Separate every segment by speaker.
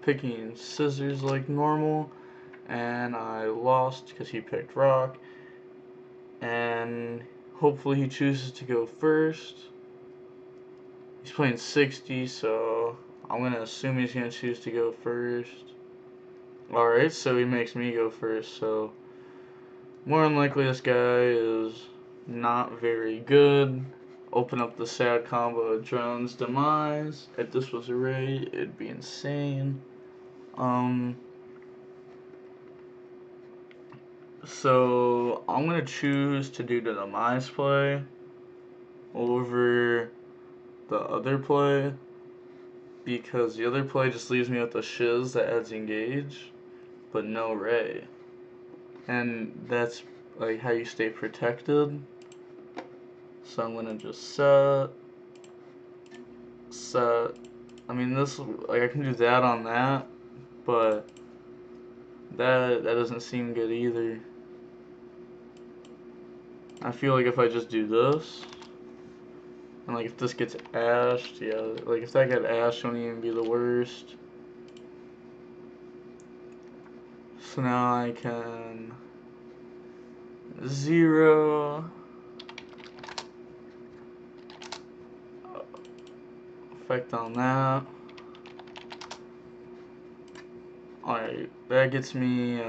Speaker 1: picking scissors like normal, and I lost because he picked rock, and hopefully he chooses to go first. He's playing 60, so I'm going to assume he's going to choose to go first. Alright, so he makes me go first, so more than likely this guy is not very good. Open up the sad combo of Drone's Demise. If this was a raid, it'd be insane. So I'm gonna choose to do the Demise play over the other play because the other play just leaves me with a shiz that adds engage, but no ray. And that's like how you stay protected. So I'm gonna just set. I mean this, like I can do that on that, but that doesn't seem good either. I feel like if I just do this, and like if this gets ashed, yeah, like if that got ashed, it wouldn't even be the worst. So now I can 0 effect on that. Alright, that gets me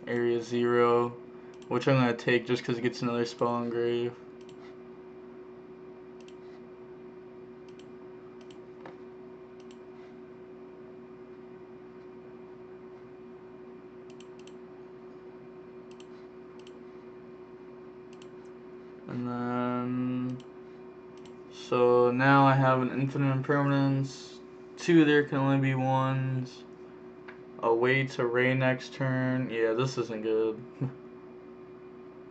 Speaker 1: area 0, which I'm gonna take just because it gets another spell engrave. And then, so now I have an infinite impermanence. 2 there can only be 1s. A way to Ray next turn. Yeah, this isn't good.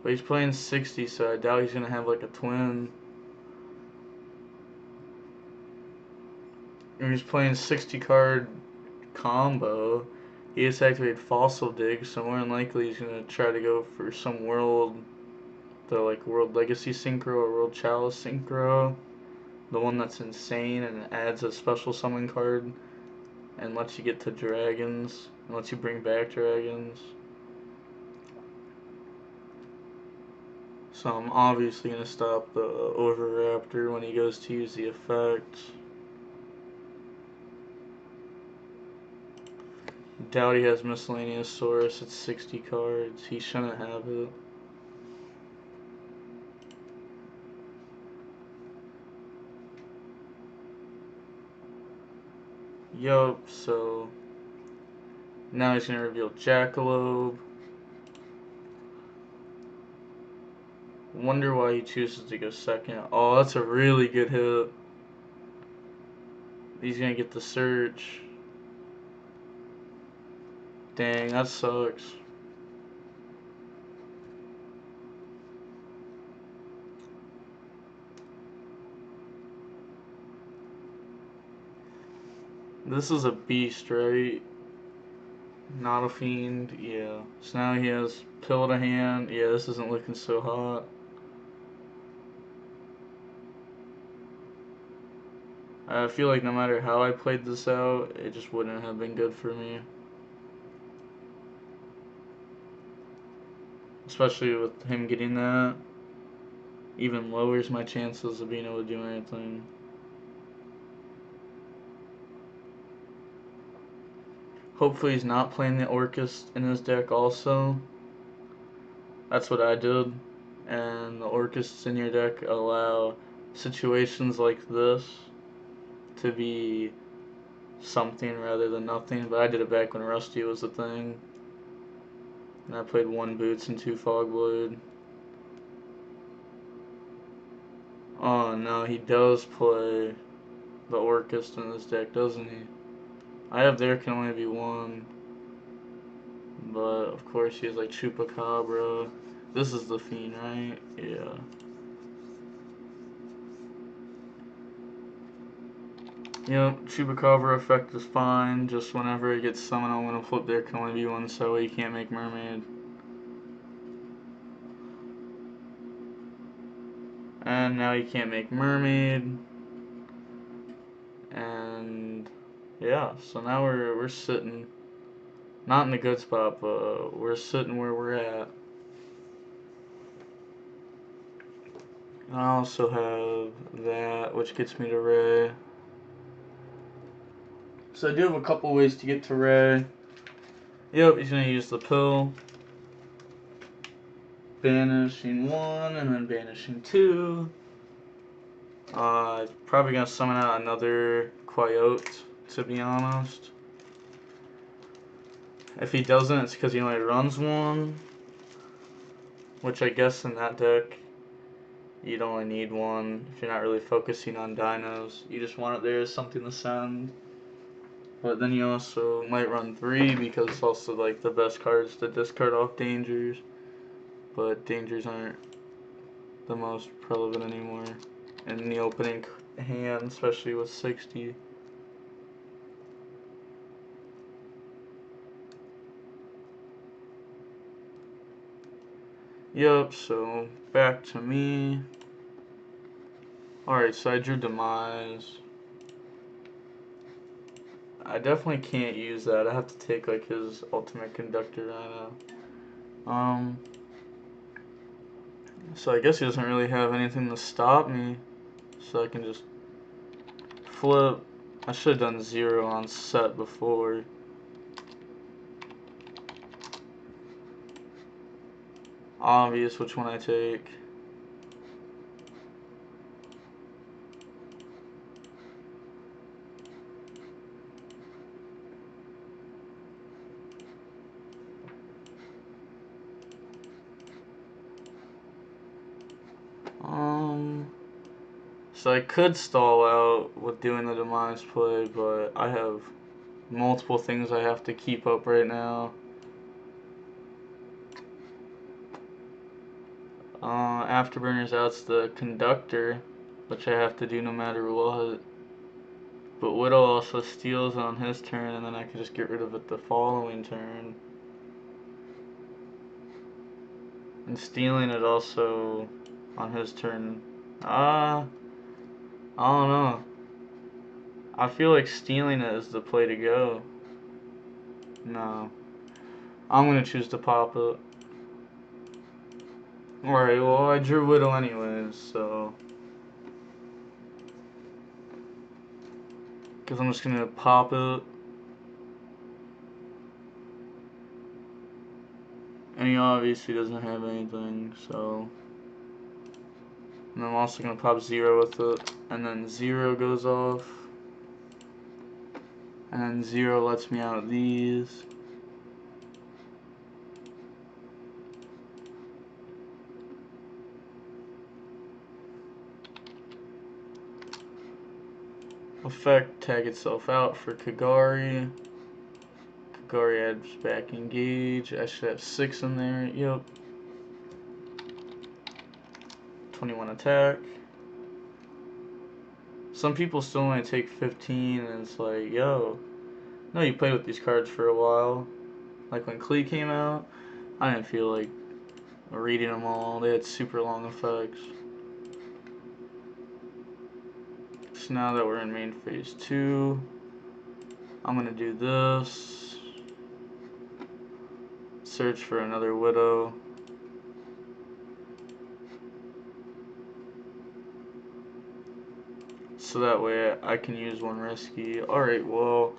Speaker 1: But he's playing 60, so I doubt he's gonna have like a twin. And he's playing 60 card combo. He just activated Fossil Dig, so more than likely he's gonna try to go for some world, the like World Legacy Synchro or World Chalice Synchro. The one that's insane and adds a special summon card and lets you get to dragons and lets you bring back dragons. So I'm obviously going to stop the Overraptor when he goes to use the effect. Doubt he has Miscellaneous Source. It's 60 cards. He shouldn't have it. Yup, so now he's going to reveal Jackalope. Wonder why he chooses to go second. Oh, that's a really good hit. He's going to get the search. Dang, that sucks. This is a beast, right? Not a fiend, yeah. So now he has Pill to hand. Yeah, this isn't looking so hot. I feel like no matter how I played this out, it just wouldn't have been good for me. Especially with him getting that. Even lowers my chances of being able to do anything. Hopefully he's not playing the Orcus in his deck also. That's what I did. And the Orcus in your deck allow situations like this to be something rather than nothing. But I did it back when Rusty was a thing. And I played 1 Boots and 2 Fogblade. Oh no, he does play the Orcust in this deck, doesn't he? I have there can only be 1. But of course he has like Chupacabra. This is the Fiend, right? Yeah. Yep, Chupacabra effect is fine. Just whenever it gets summoned, I'm gonna flip there can only be 1 so he can't make Mermaid. And now he can't make Mermaid. And Yeah, so now we're sitting not in a good spot, but we're sitting where we're at. I also have that, which gets me to Ray. So I do have a couple ways to get to Ray. Yep, he's gonna use the pill. Banishing one and then banishing two. Probably gonna summon out another Quyote, to be honest. If he doesn't, it's because he only runs one. Which I guess in that deck, you'd only need one if you're not really focusing on dinos. You just want it there as something to send. But then you also might run three because it's also like the best cards to discard off dangers. But dangers aren't the most relevant anymore in the opening hand, especially with 60. Yup, so back to me. Alright, so I drew Demise. I definitely can't use that. I have to take like his ultimate conductor right now. So I guess he doesn't really have anything to stop me. So I can just flip. I should have done 0 on set before. Obvious which one I take. So I could stall out with doing the Demise play, but I have multiple things I have to keep up right now. Afterburner's out's the conductor, which I have to do no matter what. But Widow also steals on his turn, and then I can just get rid of it the following turn. And stealing it also on his turn. I don't know. I feel like stealing it is the play to go. No. I'm gonna choose to pop it. Alright, well, I drew Widow anyways, so. Because I'm just gonna pop it. And he obviously doesn't have anything, so. And I'm also gonna pop 0 with it. And then 0 goes off. And then 0 lets me out these. Effect tag itself out for Kagari. Kagari adds back engage. I should have 6 in there. Yep. 21 attack. Some people still only take 15, and it's like, yo, no, you played with these cards for a while. Like when Klee came out, I didn't feel like reading them all. They had super long effects. So now that we're in main phase 2, I'm gonna do this. Search for another Widow. So that way I can use one risky. Alright, well,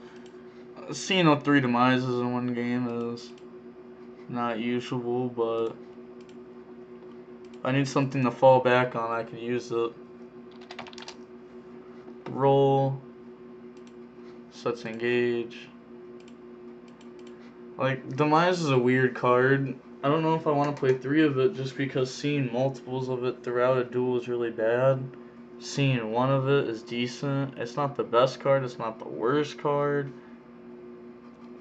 Speaker 1: seeing 3 demises in one game is not usual, but if I need something to fall back on, I could use it. Roll. Sets engage. Like, Demise is a weird card. I don't know if I want to play 3 of it just because seeing multiples of it throughout a duel is really bad. Seeing 1 of it is decent. It's not the best card, it's not the worst card.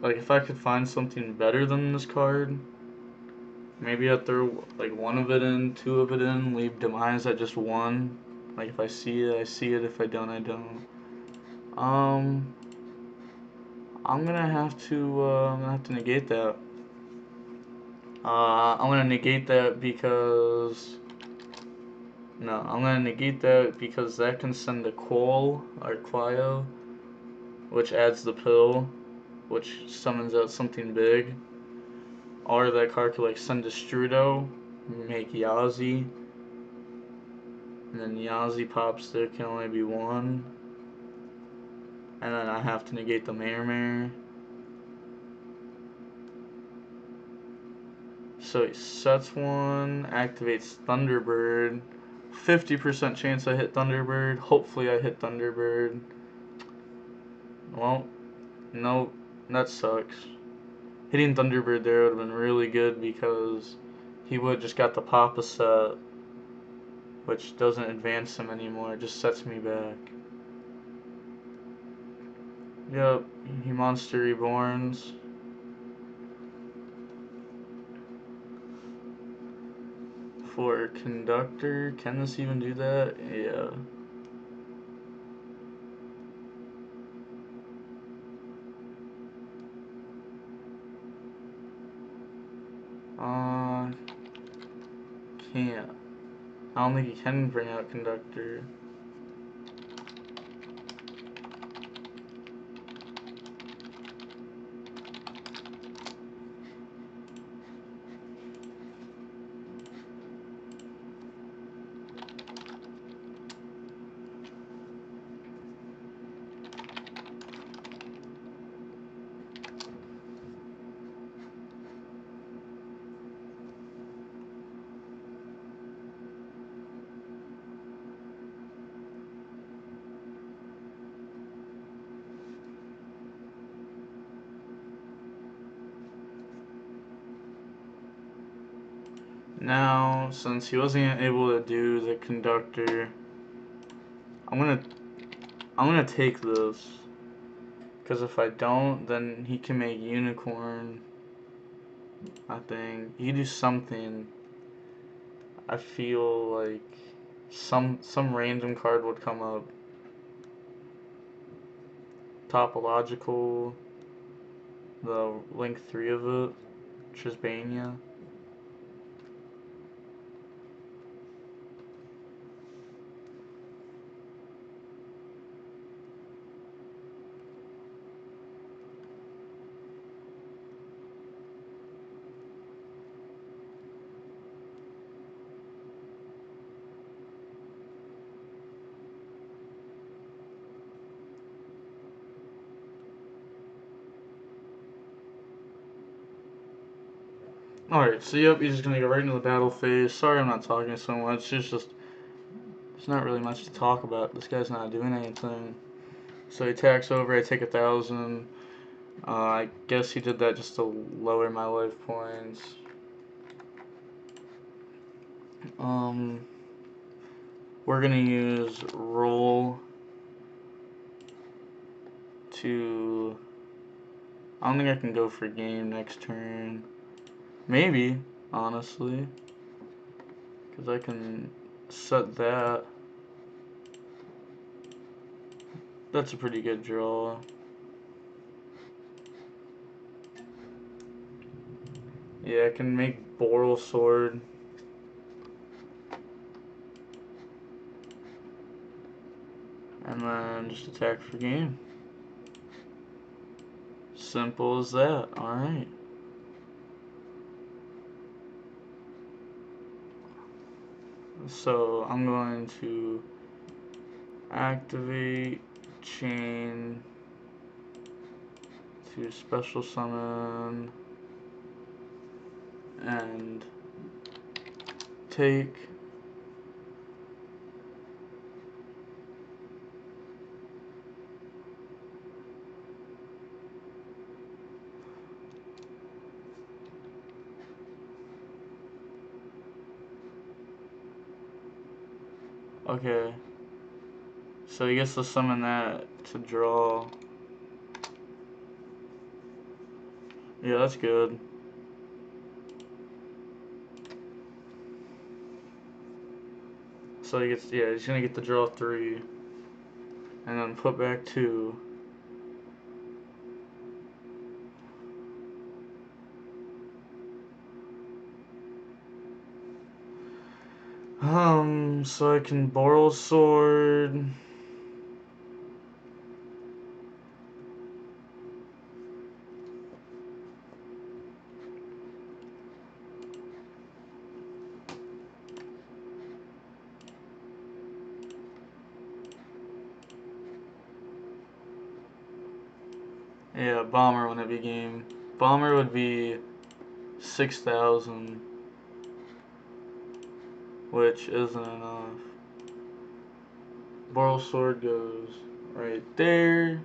Speaker 1: Like, if I could find something better than this card, maybe I'd throw, like, 1 of it in, 2 of it in, leave Demise at just 1. Like, if I see it, I see it. If I don't, I don't. I'm gonna have to negate that. I'm gonna negate that because... No, I'm gonna negate that because that can send a Qual, or Quio. which adds the pill, which summons out something big. Or that card could like send Destrudo, make Yazi, and then Yazi pops there can only be one. And then I have to negate the Mare. So he sets one, activates Thunderbird. 50% chance I hit Thunderbird. Hopefully I hit Thunderbird. Well, no, that sucks. Hitting Thunderbird there would have been really good because he would have just got the Papa set, which doesn't advance him anymore. It just sets me back. Yep, he Monster Reborns. For Conductor, can this even do that? Yeah. Uh, can't. I don't think he can bring out Conductor. Now, since he wasn't able to do the Conductor, I'm gonna take this. Because if I don't, then he can make Unicorn. I think he do something. I feel like some random card would come up. Topological, the link 3 of it, Trisbania. Alright, so yep, he's just gonna go right into the battle phase. Sorry I'm not talking so much, it's just, there's not really much to talk about. This guy's not doing anything. So he attacks over, I take 1,000. I guess he did that just to lower my life points. We're gonna use roll to, I don't think I can go for game next turn. Maybe, honestly, because I can set that. That's a pretty good draw. Yeah, I can make Boral Sword. And then just attack for game. Simple as that. Alright. So I'm going to activate chain to special summon and take. Okay. So he gets to summon that to draw. Yeah, that's good. So he gets, yeah, he's gonna get to draw 3. And then put back 2. So I can Boral Sword. Yeah, bomber wouldn't be game. Bomber would be 6,000, which isn't enough. Boral sword goes right there.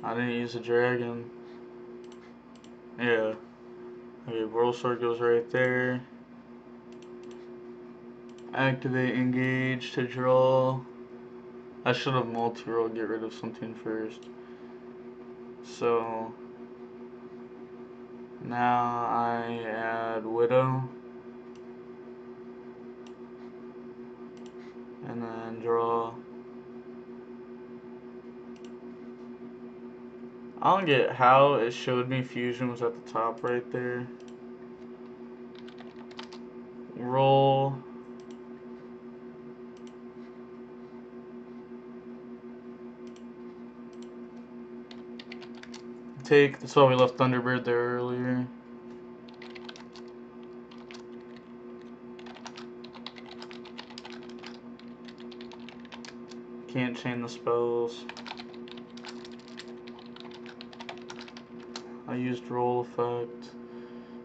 Speaker 1: I didn't use a dragon. Yeah. Okay, Boral sword goes right there. Activate engage to draw. I should have multi-roll, get rid of something first. So now I add Widow. And then draw. I don't get how it showed me fusion was at the top right there. Roll. Take. That's why we left Thunderbird there earlier. Can't chain the spells. I used roll effect.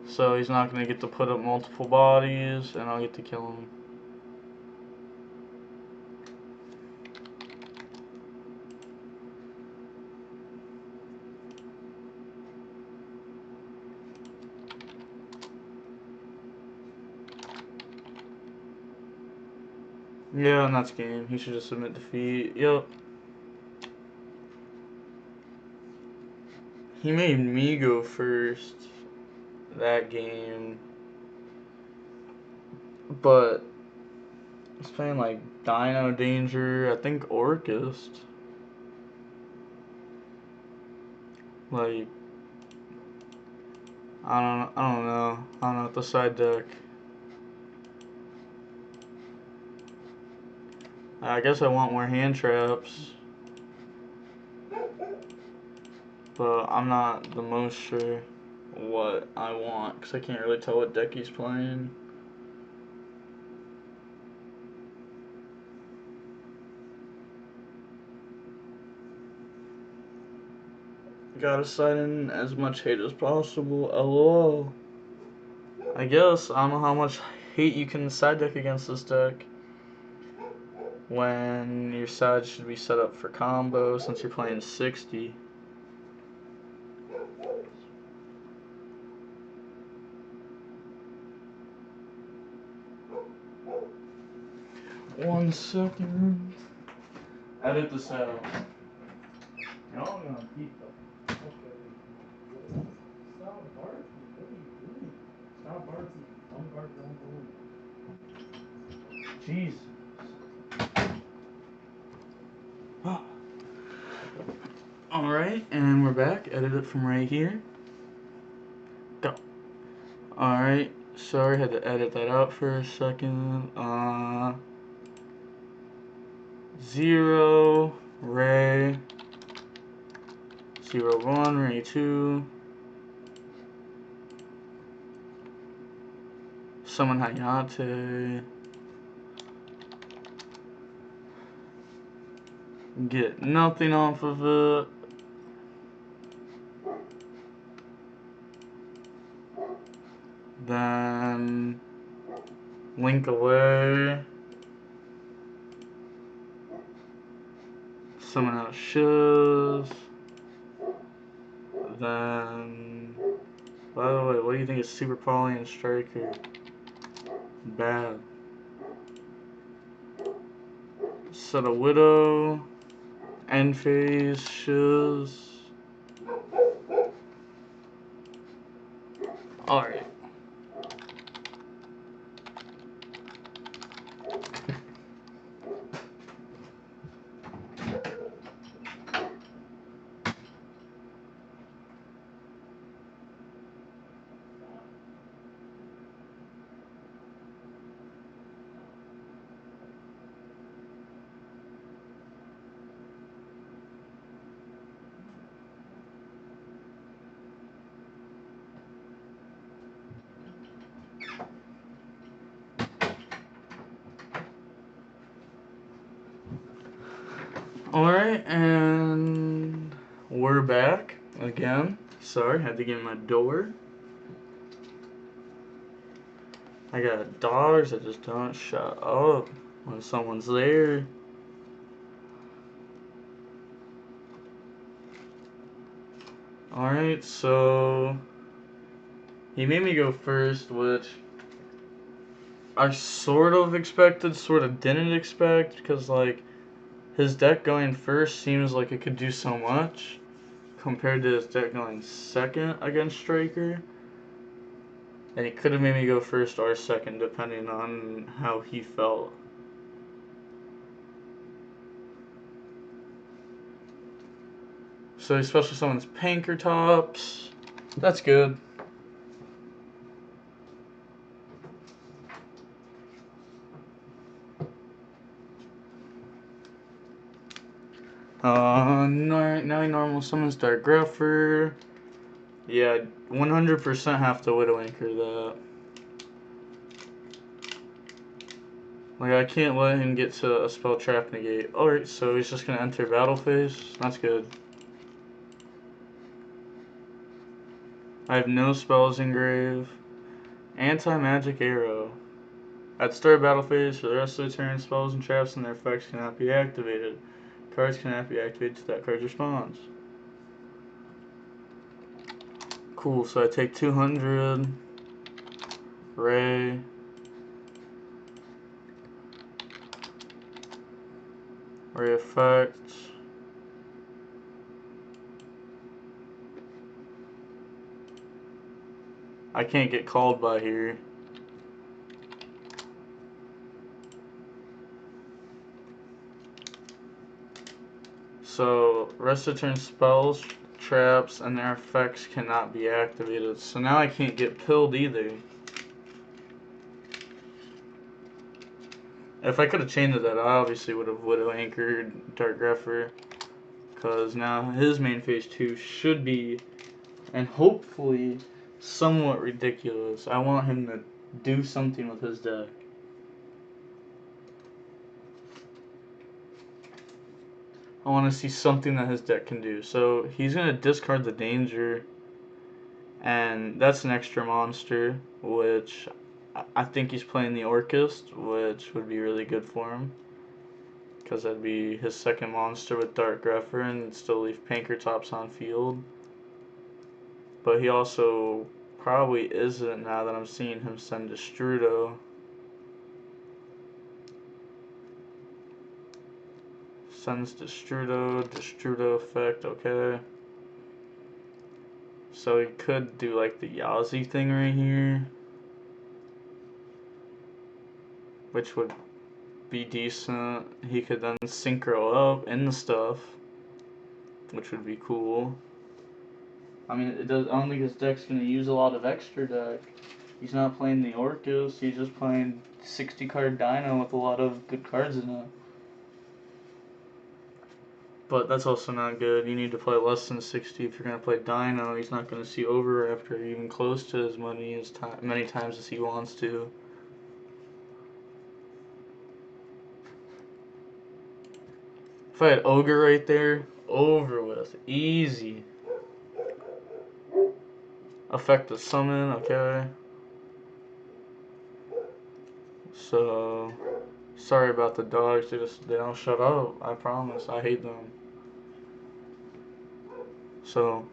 Speaker 1: So he's not going to get to put up multiple bodies, and I'll get to kill him. Yeah, and that's game. He should just submit defeat. Yep. He made me go first that game. But he's playing like Dino Danger, I think Orchist. Like I don't know. I don't know what the side deck. I guess I want more hand traps. But I'm not the most sure what I want because I can't really tell what deck he's playing. Gotta side in as much hate as possible. LOL. I guess I don't know how much hate you can side deck against this deck when your side should be set up for combo since you're playing 60. One second. Edit this out. Y'all gonna keep the fuck out of here. Stop barking. What are you doing? Stop barking. Don't bark, don't bully. Jeez. Alright, and we're back. Edit it from right here. Go. Alright, sorry, had to edit that out for a second. 0, Ray. 0, 1, Ray 2. Summon Hayate. Get nothing off of it. Then link away. Summon out Shiz. Then, by the way, what do you think of Super Poly and Striker? Bad. Set a Widow. End phase Shiz. Alright. Alright, and we're back again. Sorry, had to get in my door. I got dogs that just don't shut up when someone's there. Alright, so he made me go first, which I sort of expected, sort of didn't expect, because like his deck going first seems like it could do so much compared to his deck going second against Striker. And he could have made me go first or second depending on how he felt. So he special summons Pankertops. That's good. Now he normal summons Dark Gruffer. Yeah, 100% have to Widow Anchor that. Like, I can't let him get to a spell trap negate. Alright, so he's just gonna enter battle phase. That's good. I have no spells in grave. Anti-magic arrow. At start of battle phase, for the rest of the turn, spells and traps and their effects cannot be activated. Cards cannot be activated till that card responds. Cool, so I take 200. Ray. Ray effect. I can't get called by here. So, rest of turn spells, traps, and their effects cannot be activated. So now I can't get pilled either. If I could have changed that, I obviously would have Widow Anchored Dark Gruffer. Because now his main phase 2 should be, and hopefully, somewhat ridiculous. I want him to do something with his deck. I want to see something that his deck can do. So he's going to discard the danger. And that's an extra monster, which I think he's playing the Orchist, which would be really good for him. Because that'd be his second monster with Dark Gruffer and still leave Pankertops on field. But he also probably isn't now that I'm seeing him send Destrudo. Sends Destrudo effect, okay. So he could do like the Yazi thing right here, which would be decent. He could then synchro up in the stuff, which would be cool. I mean, I don't think his deck's gonna use a lot of extra deck. He's not playing the Orcus, he's just playing 60 card Dino with a lot of good cards in it. But that's also not good. You need to play less than 60 if you're going to play Dino. He's not going to see Overrafter or even close to as many times as he wants to. If I had Ogre right there, over with. Easy. Effective summon, okay. So, sorry about the dogs. They don't shut up. I promise. I hate them. So,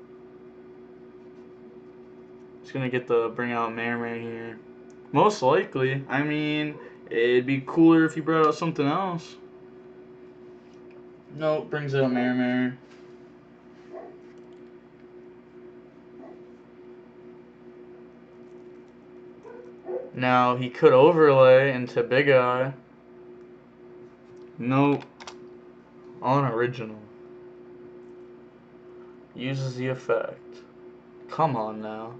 Speaker 1: it's gonna get the bring out Merman here. Most likely. I mean, it'd be cooler if you brought out something else. Nope, brings out Merman. Now he could overlay into Big Eye. Nope. Unoriginal. Uses the effect. Come on now.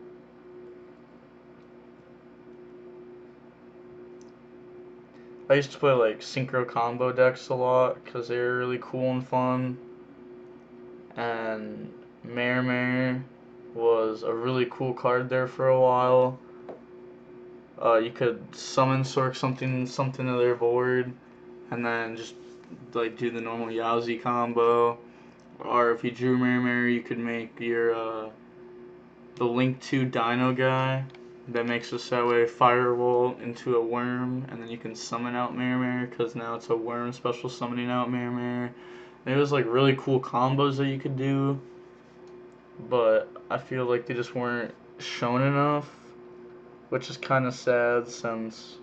Speaker 1: I used to play like synchro combo decks a lot because they were really cool and fun. And Mare was a really cool card there for a while. You could summon Sork something to their board, and then just like do the normal Yowzy combo, Or if you drew Mirror, you could make your the Link 2 Dino guy that makes a that way Firewall into a worm, and then you can summon out Mirror because now it's a worm special summoning out Mirror. And it was like really cool combos that you could do, but I feel like they just weren't shown enough, which is kind of sad since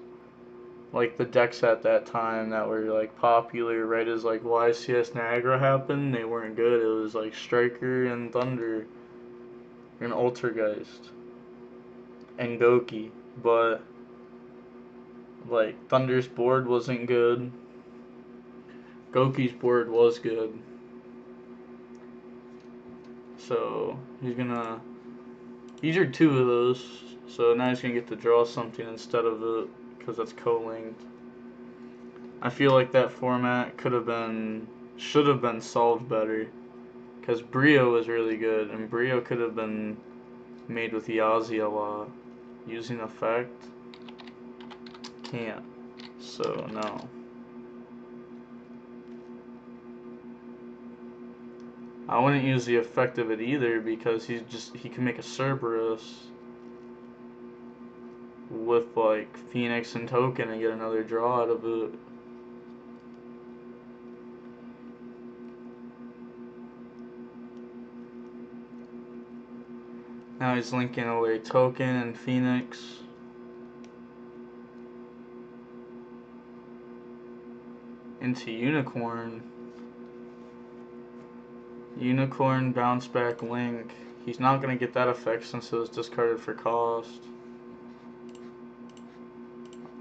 Speaker 1: like the decks at that time that were like popular right as like YCS Niagara happened, they weren't good. It was like Striker and Thunder and Altergeist and Goki, but like Thunder's board wasn't good. Goki's board was good. So these are two of those. So now he's gonna get to draw something instead of it because that's co-linked. I feel like that format should have been solved better because Brio was really good and Brio could have been made with Yazi a lot. Using effect, can't. So no. I wouldn't use the effect of it either because he can make a Cerberus with like Phoenix and Token and get another draw out of it. Now he's linking away Token and Phoenix. Into Unicorn. Unicorn, bounce back, link. He's not going to get that effect since it was discarded for cost.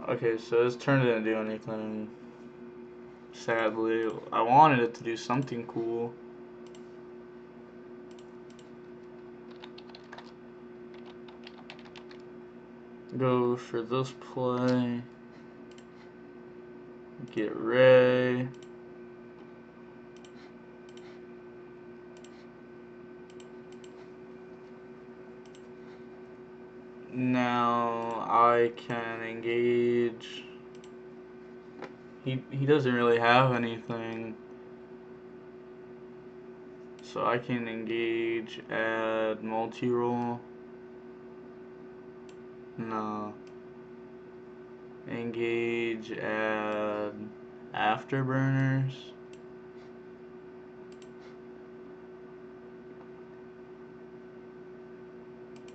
Speaker 1: Okay, so his turn didn't do anything. Sadly, I wanted it to do something cool. Go for this play. Get Ray. Now I can engage. He doesn't really have anything. So I can engage, add multi-roll. No. Engage, add afterburners.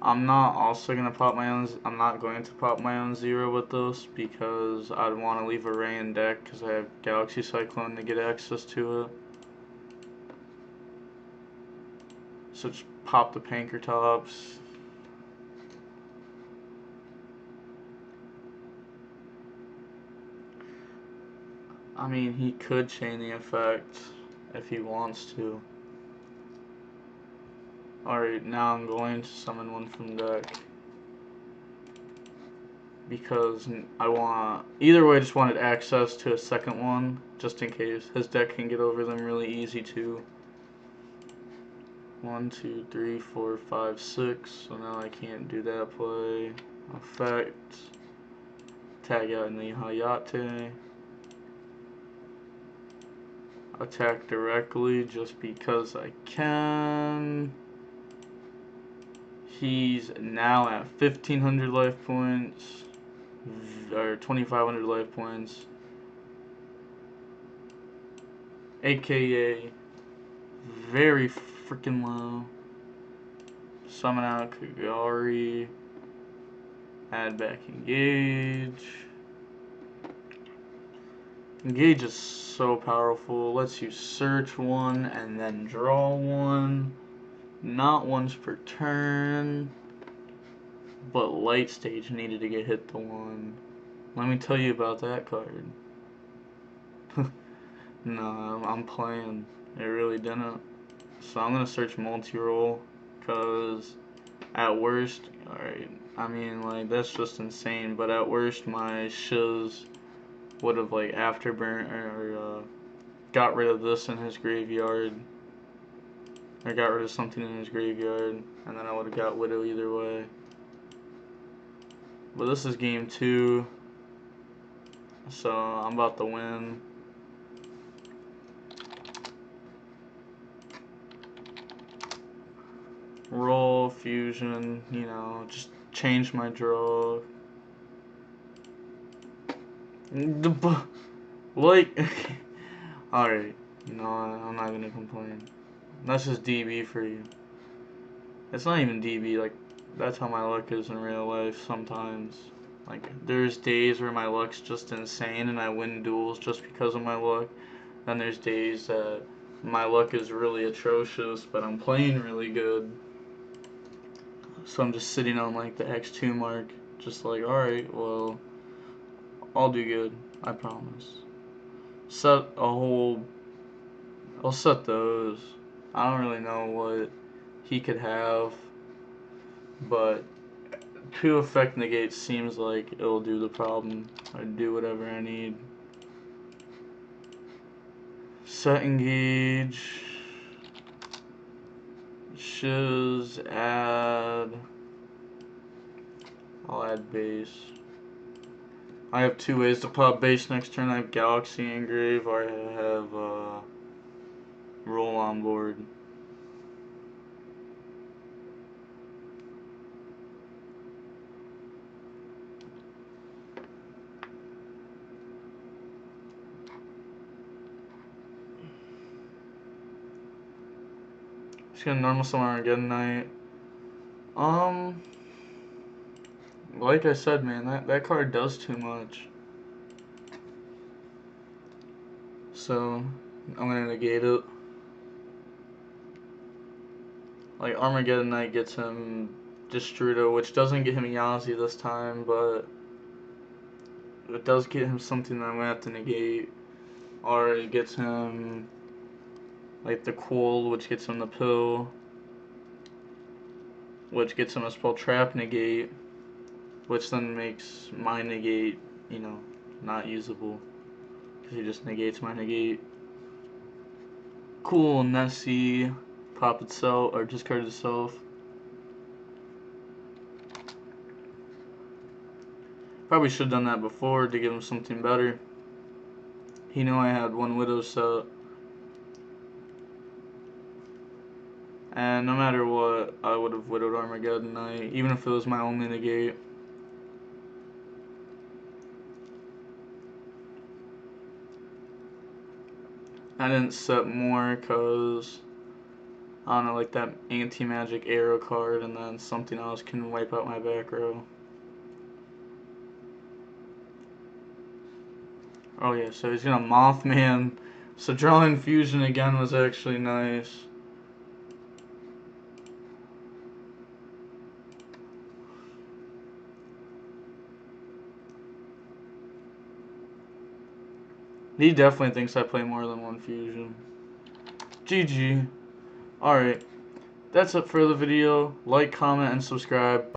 Speaker 1: I'm not going to pop my own 0 with this because I'd want to leave a Ray in deck because I have Galaxy Cyclone to get access to it. So just pop the Pankratops. I mean, he could chain the effect if he wants to. Alright, now I'm going to summon one from deck. Because either way I just wanted access to a second one, just in case. His deck can get over them really easy too. 1, 2, 3, 4, 5, 6, so now I can't do that play. Effect. Tag out in the Hayate. Attack directly just because I can. He's now at 1,500 life points, or 2,500 life points, aka very freaking low. Summon out Kagari, add back Engage. Engage is so powerful, lets you search one and then draw one. Not once per turn, but Light Stage needed to get hit to one. Let me tell you about that card. No, I'm playing. It really didn't. So I'm gonna search multi-roll, cause at worst, alright, I mean like that's just insane. But at worst, my shiz would have like afterburn or got rid of this in his graveyard. I got rid of something in his graveyard, and then I would have got Widow either way. But this is game 2, so I'm about to win. roll, fusion, you know, just change my draw. Like, alright, no, I'm not gonna complain. That's just DB for you. It's not even DB, like, that's how my luck is in real life sometimes. Like, there's days where my luck's just insane and I win duels just because of my luck. Then there's days that my luck is really atrocious, but I'm playing really good. So I'm just sitting on, like, the X2 mark, just like, alright, well, I'll do good, I promise. Set a whole... I'll set those. I don't really know what he could have, but 2 effect negates seems like it'll do the problem. I do whatever I need. Set engage. Shows add. I'll add base. I have 2 ways to pop base next turn. I have Galaxy Engrave or I have Roll on board. Just gonna normal summon Armageddon Knight. Like I said, man, that card does too much. So I'm gonna negate it. Like Armageddon Knight gets him Destrudo, which doesn't get him Yazi this time, but it does get him something that I'm gonna have to negate. Or it gets him like the Quoll, which gets him the Pill, which gets him a spell Trap negate, which then makes my negate, you know, not usable. Because he just negates my negate. Cool, Nessie, pop itself, or discard itself. Probably should have done that before to give him something better. He knew I had 1 Widow set. And no matter what, I would have Widowed Armageddon Knight, even if it was my only negate. I didn't set more because, I don't know, like that anti-magic arrow card and then something else can wipe out my back row. Oh yeah, so he's gonna Mothman. So drawing fusion again was actually nice. He definitely thinks I play more than 1 fusion. GG. Alright, that's it for the video. Like, comment, and subscribe.